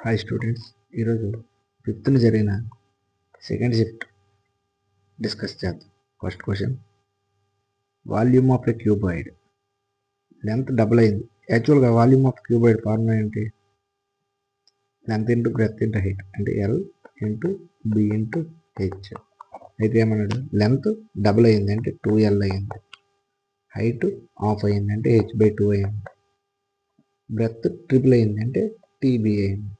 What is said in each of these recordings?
Hi students, ఈరోజు 5th జరిగిన second shift discuss చేద్దాం. First question, volume of a cuboid length double అయింది. యాక్చువల్గా వాల్యూమ్ ఆఫ్ క్యూబాయిడ్ ఫార్ములా ఏంటి? Length into breadth into height, అంటే L into B into H. అయితే ఏమన్నాడు? Length double అయింది అంటే 2L అయింది, హైట్ హాఫ్ అయింది అంటే h/2 అయింది, బ్రెడ్త్ ట్రిపుల్ అయింది అంటే TB అయింది.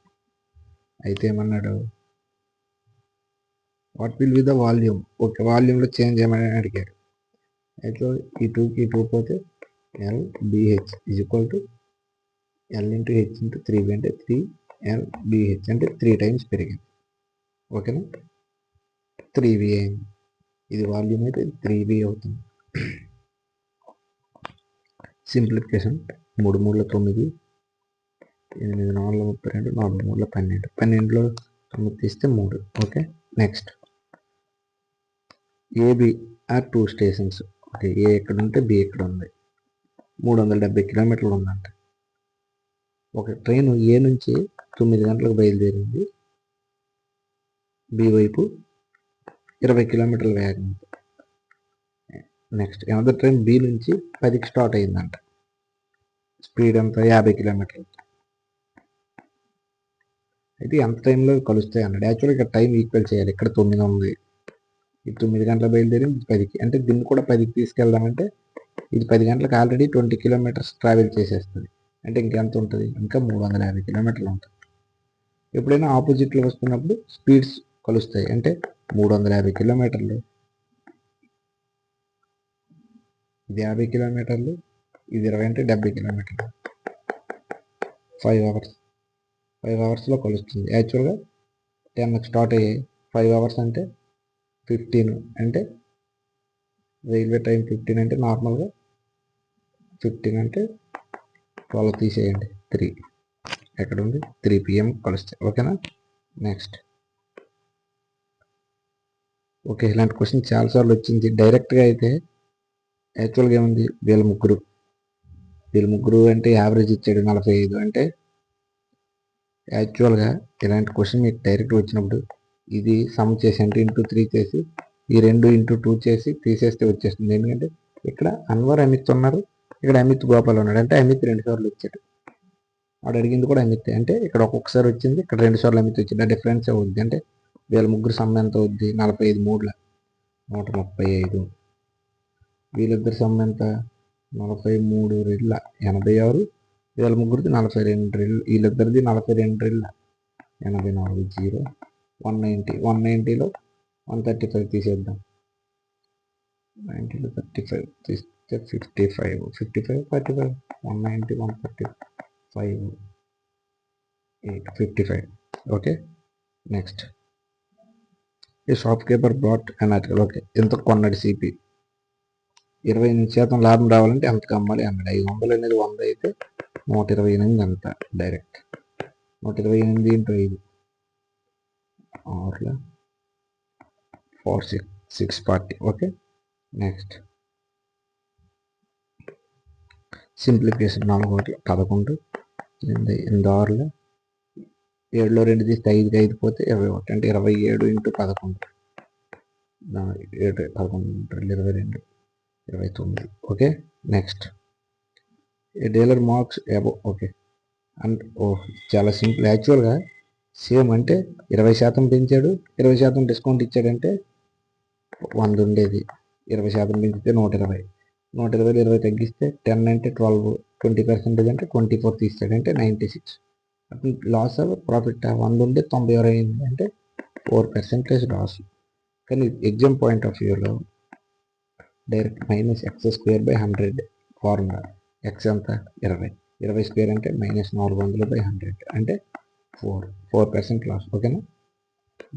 అయితే ఏమన్నాడు? What will be the volume? Okay, వాల్యూమ్లో చేంజ్ ఏమని అడిగాడు. అయితే ఈ 2కి 2 పోతే LBH is equal to L into H into 3B అంటే 3LBH అంటే 3 టైమ్స్ పెరిగింది. ఓకేనా? 3B అయింది. ఇది వాల్యూమ్ అయితే 3B అవుతుంది. సింప్లిఫికేషన్, 3 3 9, 8 4 32, 4 3 12, 12లో 9 తీస్తే 3. Okay, next A B are 2 stations. Okay, A ఎక్కడ ఉంటే బి ఎక్కడ ఉంది. 370 కిలోమీటర్లు ఉందంట. ఒక ట్రైన్ ఏ నుంచి 9 గంటలకు బయలుదేరింది, బి వైపు 20 కిలోమీటర్ల వేగం. నెక్స్ట్ అనదర్ ట్రైన్ బి నుంచి 10కి స్టార్ట్ అయిందంట, స్పీడ్ ఎంత? 50 కిలోమీటర్లు. అయితే ఎంత టైంలో కలుస్తాయి అన్నాడు. యాక్చువల్గా ఇక్కడ టైం ఈక్వల్ చేయాలి. ఇక్కడ 9 ఉంది, ఇది 9 గంటల బయలుదేరింది, 10కి, అంటే దీన్ని కూడా 10కి తీసుకెళ్దామంటే ఇది 10 గంటలకు ఆల్రెడీ 20 కిలోమీటర్స్ ట్రావెల్ చేసేస్తుంది. అంటే ఇంకెంత ఉంటుంది? ఇంకా 350 కిలోమీటర్లు ఉంటుంది. ఎప్పుడైనా ఆపోజిట్లో వస్తున్నప్పుడు స్పీడ్స్ కలుస్తాయి. అంటే 350 కిలోమీటర్లు, ఇది 50 కిలోమీటర్లు, ఇది 20 అంటే 70 కిలోమీటర్లు. 5 అవర్స్, 5 అవర్స్లో కలుస్తుంది. యాక్చువల్గా 10కి స్టార్ట్ అయ్యాయి, 5 అవర్స్ అంటే 15, అంటే రైల్వే టైం 15 అంటే నార్మల్గా 15 అంటే 12 తీసేయండి, 3 ఎక్కడ ఉంది? 3 PM కలుస్తాయి. ఓకేనా? నెక్స్ట్, ఓకే, ఇలాంటి క్వశ్చన్ చాలాసార్లు వచ్చింది. డైరెక్ట్గా అయితే యాక్చువల్గా ఏముంది? వీళ్ళ ముగ్గురు అంటే యావరేజ్ ఇచ్చాడు 45. అంటే యాక్చువల్గా ఇలాంటి క్వశ్చన్ మీకు డైరెక్ట్గా వచ్చినప్పుడు ఇది సమ్ చేసి అంటే ఇంటూ 3 చేసి ఈ 2 ఇంటూ 2 చేసి తీసేస్తే వచ్చేస్తుంది. ఎందుకంటే ఇక్కడ అన్వర్ అమిత్ ఉన్నారు, ఇక్కడ అమిత్ గోపాల్ ఉన్నాడు. అంటే అమిత్ 2 సార్లు వచ్చాడు, వాడు అడిగింది కూడా అమిత్. అంటే ఇక్కడ ఒక్కొక్కసారి వచ్చింది, ఇక్కడ 2 సార్లు అమిత్ వచ్చింది. ఆ డిఫరెన్స్ అవుద్ది. అంటే వీళ్ళ ముగ్గురు సమ్ ఎంత అవుద్ది? 45 3ల 135. వీళ్ళిద్దరు సమ్ ఎంత? 43 2ల 86. వీళ్ళ ముగ్గురిది 42 2, వీళ్ళిద్దరిది 42 2ల 84 0 190. 190లో 135 తీసేద్దాం, 90లో 35 తీస్తే 55 45 190 135 855. ఓకే, నెక్స్ట్, ఈ shop keeper brought an article. Okay, ఎంత కొన్నాడు సిపి? 28% లాభం రావాలంటే ఎంతకు అమ్మాలి అన్నాడు. 500 అనేది 100 అయితే 128 అంత. Direct 128 into 5 6 4 640. Okay, next simplification, 4 11, 8 7లో 2 తీస్తే 5కి 5 పోతే 21, అంటే 27 into 11, 7 11 22 29. Okay, next, A dealer marks above. Okay, and చాలా సింపుల్. యాక్చువల్గా సేమ్ అంటే 20% పెంచాడు, 20% డిస్కౌంట్ ఇచ్చాడంటే 100 ఉండేది, 20% పెంచితే 120, 120 20 తగ్గిస్తే 10 అంటే 12, 20% అంటే 24 తీస్తాడంటే 96. లాస్ ఆఫ్ ప్రాఫిట్ 100 ఉంటే 96 అయింది, అంటే 4% లాస్. కానీ ఎగ్జామ్ పాయింట్ ఆఫ్ వ్యూలో డైరెక్ట్ -x²/100 ఫార్ములా. ఎక్స్ ఎంత? 20 స్క్వేర్ అంటే -400/100 అంటే 4% లాస్. ఓకేనా?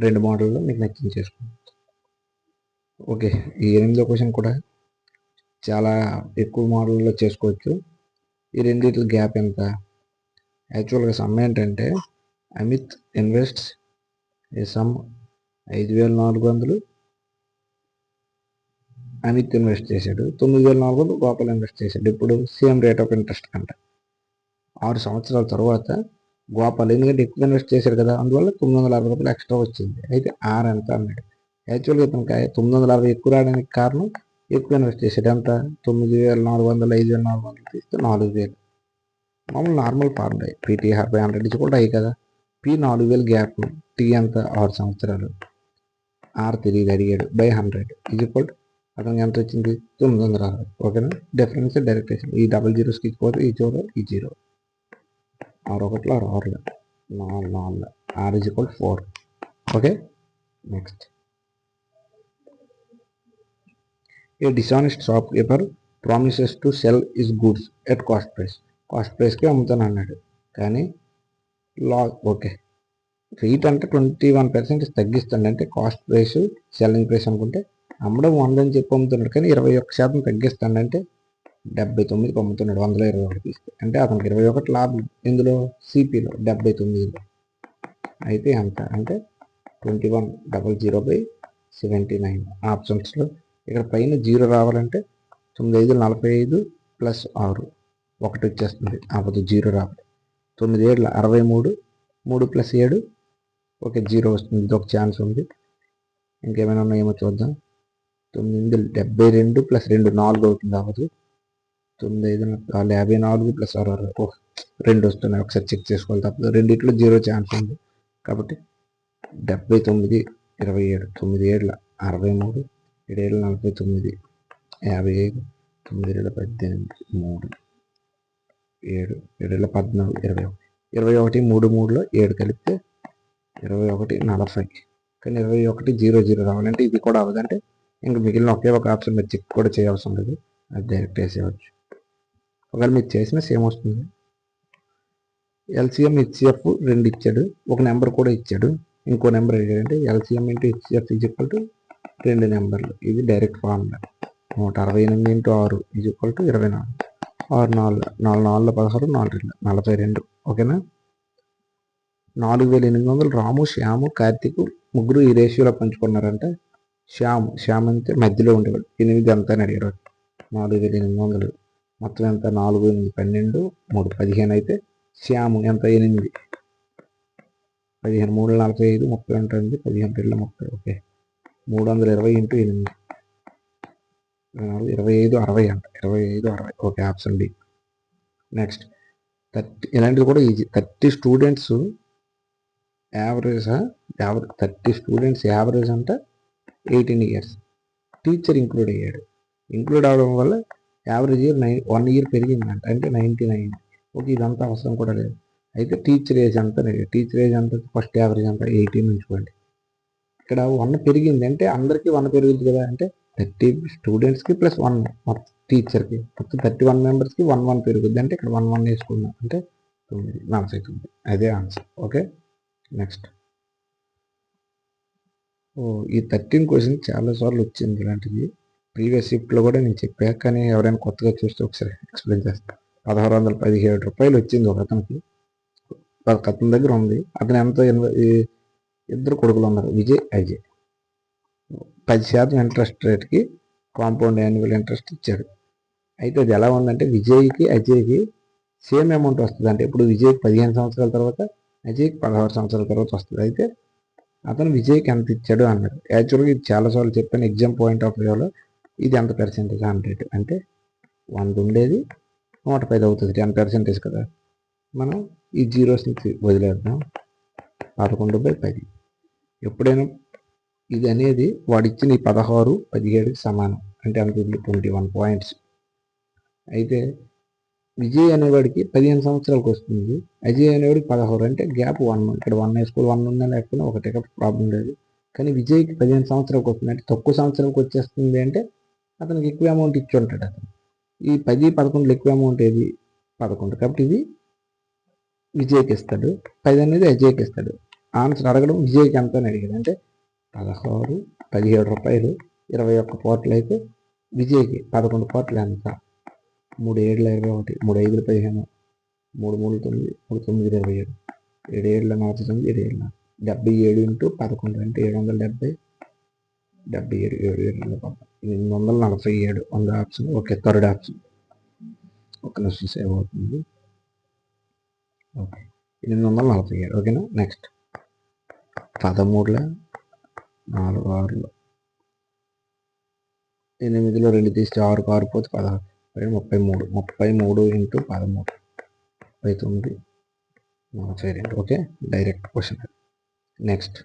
2 మోడల్లో మీకు నచ్చింది చేసుకోండి. ఓకే, ఈ 8వ క్వశ్చన్ కూడా చాలా ఎక్కువ మోడల్లో చేసుకోవచ్చు. ఈ రెండింటి గ్యాప్ ఎంత? యాక్చువల్గా సమ్ ఏంటంటే అమిత్ ఇన్వెస్ట్స్ ఏ సమ్ 5400 అమిత్ ఇన్వెస్ట్ చేశాడు, 9400 గోపాల్ ఇన్వెస్ట్ చేశాడు. ఇప్పుడు సేమ్ రేట్ ఆఫ్ ఇంట్రెస్ట్ కంట 6 సంవత్సరాల తర్వాత గోపాల్ ఎందుకంటే ఎక్కువ ఇన్వెస్ట్ చేశాడు కదా, అందువల్ల 960 రూపాయలు ఎక్స్ట్రా వచ్చింది. అయితే ఆర్ ఎంత అన్నాడు. యాక్చువల్గా ఇతనికి 960 ఎక్కువ రావడానికి కారణం ఎక్కువ ఇన్వెస్ట్ చేశాడు. ఎంత 9400, 5400 తీస్తే 4000. మామూలు నార్మల్ ఫార్ములా పీటీ 100 కూడా అయ్యి కదా. పి 4000 గ్యాప్, టీ ఎంత 6 సంవత్సరాలు, ఆర్ తిరిగి అడిగాడు బై 100 ఈజ్ ఈక్వల్ అతనికి ఎంత వచ్చింది 960. ఓకేనా, డిఫరెన్స్ డైరెక్ట్ వేసాడు. ఈ 00 ఇచ్చిపోతే ఈ 0 ఈ 0, 6 1 6 4 4 R is equal 4. Okay, next a dishonest shopkeeper promises to sell his goods at cost price. Cost ప్రైస్కి అమ్ముతాను అన్నాడు కానీ ఓకే రేట్ అంటే 21% తగ్గిస్తాడు. అంటే కాస్ట్ ప్రైస్ సెల్లింగ్ ప్రైస్ అనుకుంటే అమ్మడం 100 అని చెప్పి అమ్ముతున్నాడు కానీ 21% తగ్గిస్తాడు. అంటే 79కి అమ్ముతున్నాడు 121 తీస్తే. అంటే అతనికి 21 లాభం. ఇందులో సిపిలో 79లో అయితే ఎంత అంటే 2100/79 ఆప్షన్స్లో. ఇక్కడ పైన 0 రావాలంటే 9 5 45 ప్లస్ 6 1 వచ్చేస్తుంది. అప్పుడు 0 రావాలి. 9 7 63, 3 ప్లస్ 7 ఓకే 0 వస్తుంది. ఇది ఒక ఛాన్స్ ఉంది. ఇంకేమైనా ఉన్నాయేమో చూద్దాం. 9 72 ప్లస్ 2 4 అవుతుంది. అవ్వదు. 9 5 54 ప్లస్ 6 2 వస్తున్నాయి. ఒకసారి చెక్ చేసుకోవాలి తప్పదు. రెండిట్లో 0 ఛాన్స్ ఉంది కాబట్టి 79 27 9 7 63 7 7 49 55 9 7 18 3 7 7 14 21 21 3 7 కలిపితే 21 40. కానీ 21 0 0 రావాలంటే ఇది కూడా అవ్వదంటే ఇంకా మిగిలిన ఒకే ఒక ఆప్షన్ మీరు చెక్ కూడా చేయాల్సి ఉండదు. అది డైరెక్ట్ వేసేయవచ్చు. ఒకవేళ మీరు చేసినా సేమ్ వస్తుంది. ఎల్సిఎం హెచ్సిఎఫ్ 2 ఇచ్చాడు. ఒక నెంబర్ కూడా ఇచ్చాడు. ఇంకో నెంబర్ అడిగాడంటే LCM into HCF is equal to 2 నెంబర్లు. ఇది direct formula. 168 into 6 is equal to 24. 6 4 4 4 16 4 42. ఓకేనా. 4800 రాము, శ్యాము, కార్తీక్ ముగ్గురు ఈ రేషియోలో పంచుకున్నారంటే శ్యామ్ అంటే మధ్యలో ఉండేవాడు. 8 ఎంత అని అడిగారు. 4800 మొత్తం ఎంత 4 8 12 3 15 అయితే శ్యాము ఎంత 8 15 3 45 30 ఉంటుంది. 15 2 30 ఓకే 320 ఇంటూ 8 25 60 అంట. 25 60 ఓకే ఆప్షన్ బి. నెక్స్ట్ 30 ఇలాంటివి కూడా easy. 30 students average 30 students average అంటే 18 ఇయర్స్. టీచర్ ఇంక్లూడ్ అయ్యాడు. ఇంక్లూడ్ అవడం వల్ల యావరేజ్ ఇయర్ 1 ఇయర్ పెరిగిందంట. అంటే 99. ఓకే ఇదంతా అవసరం కూడా లేదు. అయితే టీచర్ ఏజ్ అంతా టీచర్ ఏజ్ అంతా ఫస్ట్ యావరేజ్ అంతా 18 ఉంచుకోండి. ఇక్కడ 1 పెరిగింది అంటే అందరికీ 1 పెరుగుతుంది కదా. అంటే 30 స్టూడెంట్స్కి ప్లస్ 1 టీచర్కి మొత్తం 31 మెంబర్స్కి 1 1 పెరుగుద్ది. అంటే ఇక్కడ 1 1 వేసుకుందాం అంటే 9 49. అదే ఆన్సర్. ఓకే నెక్స్ట్ ఈ 13 క్వశ్చన్ చాలాసార్లు వచ్చింది ఇలాంటిది. ప్రీవియస్ షిఫ్ట్లో కూడా నేను చెప్పా కానీ ఎవరైనా కొత్తగా చూస్తే ఒకసారి ఎక్స్ప్లెయిన్ చేస్తాను. 1617 రూపాయలు వచ్చింది ఒక అతనికి. అతని దగ్గర ఉంది. అతను ఎంత 2 కొడుకులు ఉన్నారు, విజయ్ అజయ్. 10% ఇంట్రెస్ట్ రేట్కి కాంపౌండ్ యాన్యువల్ ఇంట్రెస్ట్ ఇచ్చాడు. అయితే అది ఎలా ఉందంటే విజయ్కి అజయ్కి సేమ్ అమౌంట్ వస్తుంది. అంటే ఇప్పుడు విజయ్కి 15 సంవత్సరాల తర్వాత అజయ్కి 16 సంవత్సరాల తర్వాత వస్తుంది. అయితే అతను విజయ్కి ఎంత ఇచ్చాడు అన్నాడు. యాక్చువల్గా ఇది చాలాసార్లు చెప్పాను. ఎగ్జామ్ పాయింట్ ఆఫ్ వ్యూలో ఇది ఎంత పర్సెంటేజ్ 100 అంటే 100 ఉండేది 110 అవుతుంది. 10% కదా. మనం ఈ జీరోస్ని వదిలేద్దాం. 11/10. ఎప్పుడైనా ఇది అనేది వాడు ఇచ్చిన ఈ 16 17కి సమానం. అంటే అంత 21 పాయింట్స్. అయితే విజయ్ అనేవాడికి 15 సంవత్సరాలకు వస్తుంది. అజయ్ అనేవాడికి 16. అంటే గ్యాప్ 1. ఇక్కడ 1 వేసుకోవాలి. 1 ఉందా లేకపోయినా ఒకటే ప్రాబ్లం లేదు. కానీ విజయ్కి 15 సంవత్సరాలకు వస్తుంది. అంటే తక్కువ సంవత్సరాలకు వచ్చేస్తుంది అంటే అతనికి ఎక్కువ అమౌంట్ ఇచ్చి ఉంటాడు. అతను ఈ 10 11 ఎక్కువ అమౌంట్ ఏది 11. కాబట్టి ఇది విజయ్కి ఇస్తాడు. 10 అనేది అజయ్కి ఇస్తాడు. ఆన్సర్ అడగడం విజయ్కి ఎంత అని అడిగాడు. అంటే 16 17 రూపాయలు 21 కోట్లు అయితే విజయ్కి 11 కోట్లు ఎంత 3 7 21 3 5 15 3 3 9 3 9 27 7 7 49 7 7 77 ఇంటూ 11 అంటే 770 77 847 100 ఆప్షన్. Okay third option. ఒక నిమిషం సేవ్ అవుతుంది. ఓకే 847. ఓకేనా. నెక్స్ట్ 13లో 4 6లో 8లో 2 తీస్తే 6 6 పోతే 16 33 33 into 13 39 42. Okay, direct question. Next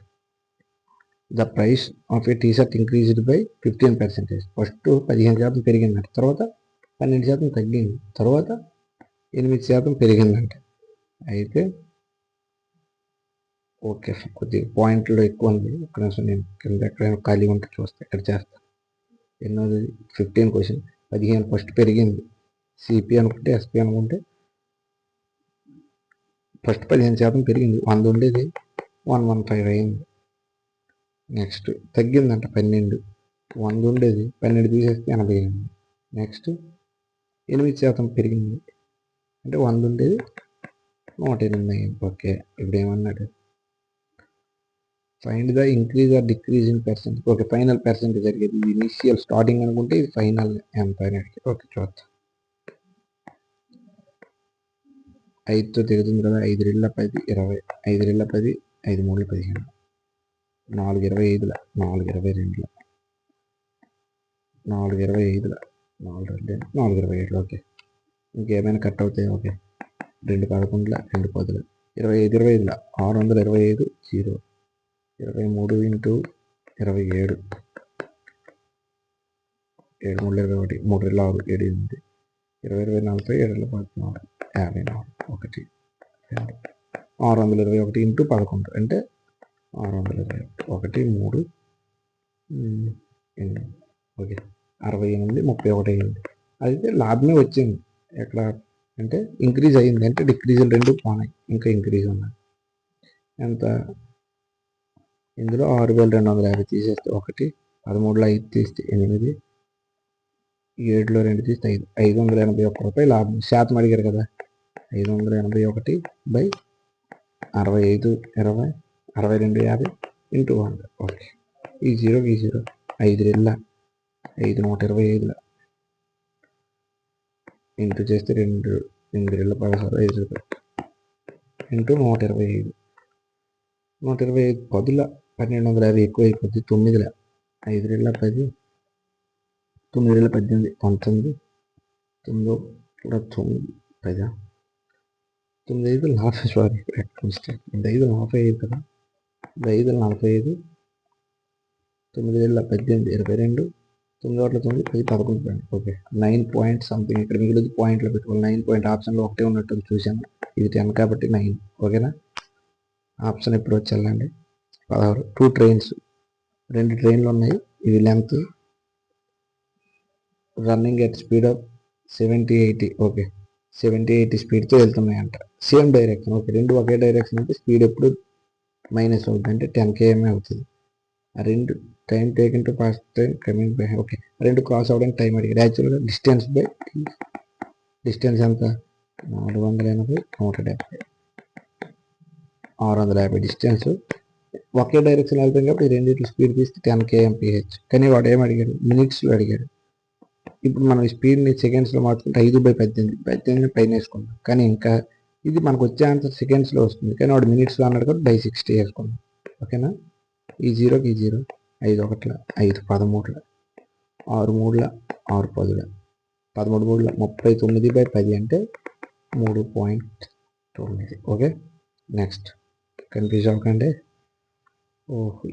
the price of a T-shirt increased by 15%. First 15% పెరిగిందంట, తర్వాత 12% తగ్గింది, తర్వాత 8% పెరిగిందంట. అయితే ఓకే, కొద్దిగా పాయింట్లో ఎక్కువ ఉంది. ఒక నిమిషం నేను కింద ఎక్కడైనా ఖాళీ ఉంటే చూస్తే ఇక్కడ చేస్తాను. ఎన్నోది 15 క్వశ్చన్. 15 ఫస్ట్ పెరిగింది, సిపి అనుకుంటే ఎస్పి అనుకుంటే ఫస్ట్ 15% పెరిగింది. 100 ఉండేది 115 అయింది. నెక్స్ట్ తగ్గిందంట 12, 100 ఉండేది 12 తీసేస్తే 80 అయింది. నెక్స్ట్ 8% పెరిగింది, అంటే 100 ఉండేది 108 అయింది. ఓకే, ఇప్పుడు ఏమన్నాడు, find the increase or decrease in percentage. Okay, final percentage జరిగేది. ఇది ఇనిషియల్ స్టార్టింగ్ అనుకుంటే ఇది ఫైనల్ ఎంత అని అడిగి. ఓకే, చూద్దాం. 5తో తిరుగుతుంది కదా, 5 2 10 20, 5 2 10, 5 3 15, 4 25, 4 22, 4 25, 4 2 4 27. ఓకే, ఇంకేమైనా కట్ అవుతాయి. ఓకే, 2 11, 2 10, 25 25, 625 0, 23 ఇంటూ 27, 7 3 21, 3 6 7 8, 20 40, 7 14, 54, 1 621 ఇంటూ 11 అంటే 621, 1 3 8. ఓకే, 68 31 అయింది. అయితే లాభమే వచ్చింది. ఎక్కడ అంటే ఇంక్రీజ్ అయ్యింది, అంటే డిక్రీజులు 2 పోనాయి, ఇంకా ఇంక్రీజ్ ఉన్నాయి. ఎంత ఇందులో 6250 తీసేస్తే 1, 13లో 5 తీస్తే 8, 7లో 2 తీస్తే 5, 581 రూపాయలు లాభం. శాతం అడిగారు కదా, 581/65 20 62 50 ఇంటూ 100. ఓకే, ఈ 0 5 2 5 125 ఇంటూ చేస్తే 2 2 16 5 ఇంటూ 125, 125 10లో 1250 ఎక్కువ అయిపోద్ది. 9లో 5 2 10, 9 2 18 19, 9 10, 9 5 40. సారీ, 9 45 కదా, 5 45, 9 18 22, 9 9 10 11. Okay, 9 point something. ఇక్కడ మిగిలింది పాయింట్లో పెట్టుకోవాలి. 9 పాయింట్ ఆప్షన్లో ఒకటే ఉన్నట్టు చూశాను. ఇది 10 కాబట్టి 9. ఓకేనా. ఆప్షన్ ఎప్పుడు వచ్చేయాలండి 16. 2 ట్రైన్స్, 2 ట్రైన్లు ఉన్నాయి. ఇవి length running at speed of 70 80. Okay, 70 80 స్పీడ్తో వెళ్తున్నాయంట. Same direction. ఓకే, 2 ఒకే డైరెక్షన్ అంటే స్పీడ్ ఎప్పుడు మైనస్ అవుతుంది, అంటే 10 km అవుతుంది. ఆ 2 time taking to pass time coming by. Okay, 2 cross అవ్వడానికి టైం అడిగారు. యాక్చువల్గా డిస్టెన్స్ బై డిస్టెన్స్ ఎంత 480 170 650 డిస్టెన్స్ ఒకే డైరెక్షన్ వెళ్తాం కాబట్టి రెండింటి స్పీడ్ తీస్తే 10 kmph. కానీ వాడు ఏం అడిగాడు, మినిట్స్లో అడిగాడు. ఇప్పుడు మనం ఈ స్పీడ్ని సెకండ్స్లో మార్చుకుంటే 5/18 పైన వేసుకుంటాం. కానీ ఇంకా ఇది మనకు వచ్చే ఆన్సర్ సెకండ్స్లో వస్తుంది, కానీ వాడు మినిట్స్లో అన్నాడు కాబట్టి 60 వేసుకుంటాం. ఓకేనా. ఈ 0కి ఈ 0, 5 1 5 13, 6 3 6 10, 13 3 39/10 అంటే 3.9. ఓకే, నెక్స్ట్ కన్ఫ్యూజ్ అవ్వకండి.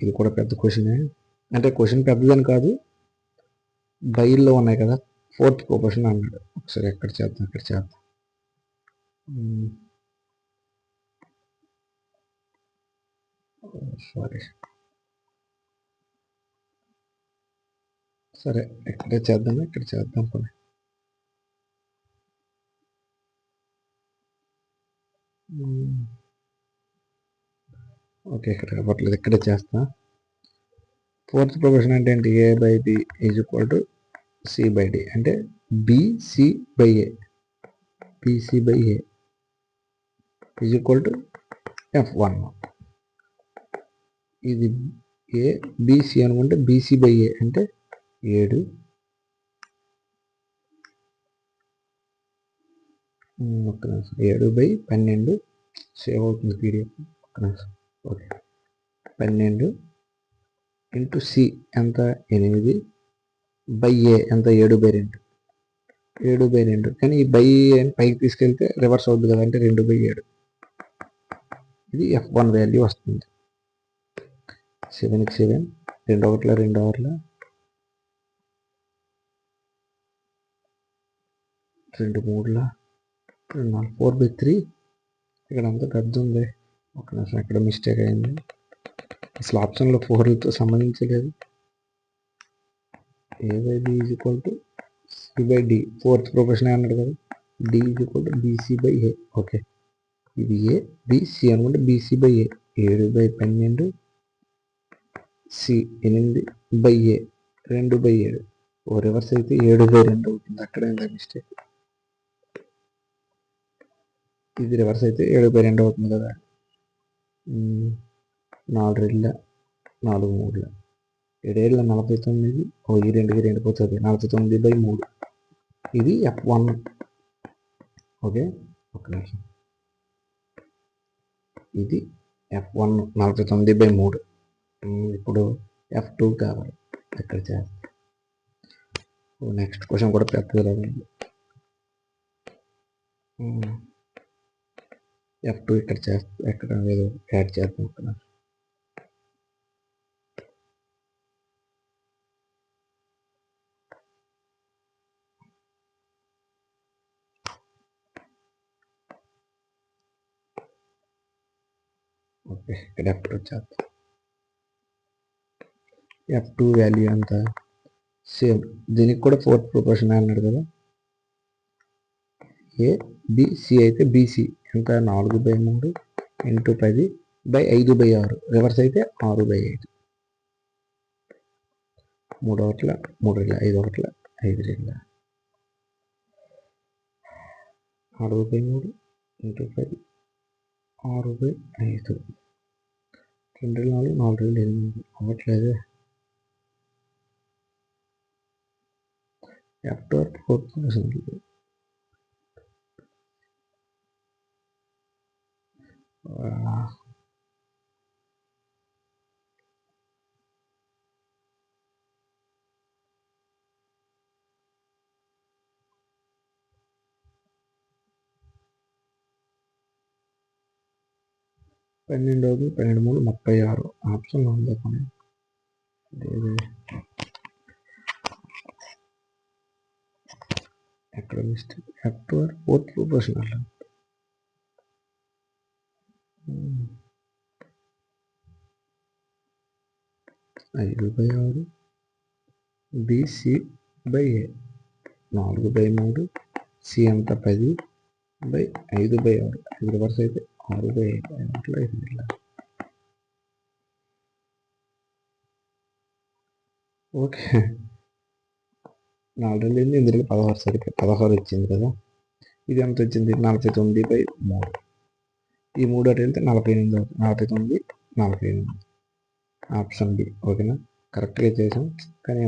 ఇది కూడా పెద్ద క్వశ్చనే, అంటే క్వశ్చన్ పెద్దదని కాదు, బైల్లో ఉన్నాయి కదా. 4th క్వశ్చన్ అన్నాడు. ఒకసారి ఎక్కడ చేద్దాం, ఇక్కడ చేద్దాం. సారీ, సరే ఎక్కడ చేద్దాం, ఇక్కడ చేద్దాం పని. ఓకే, ఇక్కడ అవ్వట్లేదు, ఇక్కడే చేస్తా. 4th క్వశ్చన్ అంటే ఏంటి, A/B = C/D, అంటే BC/A BC/A = F1. ఇది ABC అనుకుంటే BC/A అంటే 7 7/12 సేవ్ అవుతుంది పీడిఎఫ్. ఓకే, 12 ఇంటూ సి ఎంత 8 బై ఏ ఎంత 7/2. 7/2 కానీ ఈ బై అని పైకి తీసుకెళ్తే రివర్స్ అవుతుంది కదా, అంటే 2/7. ఇది F1 వాల్యూ వస్తుంది. 7కి 7 2 ఒకట్ల 2 ఆరుల 2 3ల 2 4 4/3. ఇక్కడ అంతా పెద్ద ఉంది, ఒక నిమిషం ఇక్కడ మిస్టేక్ అయింది. అసలు ఆప్షన్లో 4తో సంబంధించలేదు. A/B is equal to C/D, fourth proportion అన్నాడు కదా. D is equal to BC/A. Okay, ఇది A BC అనుకుంటే BC/A 7/12 C 8/A 2/7. రివర్స్ అయితే 7/2 అవుతుంది. అక్కడ ఎంత మిస్టేక్. ఇది రివర్స్ అయితే 7/2 అవుతుంది కదా. 4 2 4 3 7 49. ఈ 2కి 2 పోతుంది, 49/3. ఇది F1. ఓకే, ఒక నిమిషం. ఇది F1 49/3. ఇప్పుడు F2 కావాలి. ఎక్కడ చేస్తాం. నెక్స్ట్ క్వశ్చన్ కూడా పెద్దగా ఉంది. F2 ఇక్కడ చేస్తాం, ఎక్కడ ఏదో యాడ్ చేద్దాం. ఓకే, ఇక్కడ F2 చేద్దాం. F2 వాల్యూ ఎంత, సేమ్ దీనికి కూడా ఫోర్త్ ప్రొపోర్షన్ అన్నాడు కదా. ABC అయితే BC ఎంత 4/3 ఇంటూ 10/5/6. రివర్స్ అయితే 6/5. 3 ఒకట్ల 3 5 ఒకట్ల 5 2 4/3 ఇంటూ 10 6/5. 2 4 4 8 అవ్వట్లేదు. F2 fourth proportion. పన్నెండు 12 3 36. ఆప్షన్ ఉందా పని ఎక్కడ మిస్టేక్. F2 ఫోర్త్ ప్రొపోర్షన్ అట్లా 5/6 BC/A 4/3 C అంత 10/5/6. ఇది రివర్స్ అయితే 6/5 అట్లా 5. ఓకే, 4 ఇందులో 16 సరిపోయి 16 వచ్చింది కదా. ఇది ఎంత వచ్చింది 49/3. ఈ 3 అటు వెళ్తే 48 అవుతుంది. 49 48 ఆప్షన్ బి. ఓకేనా, కరెక్ట్గా చేసాం కానీ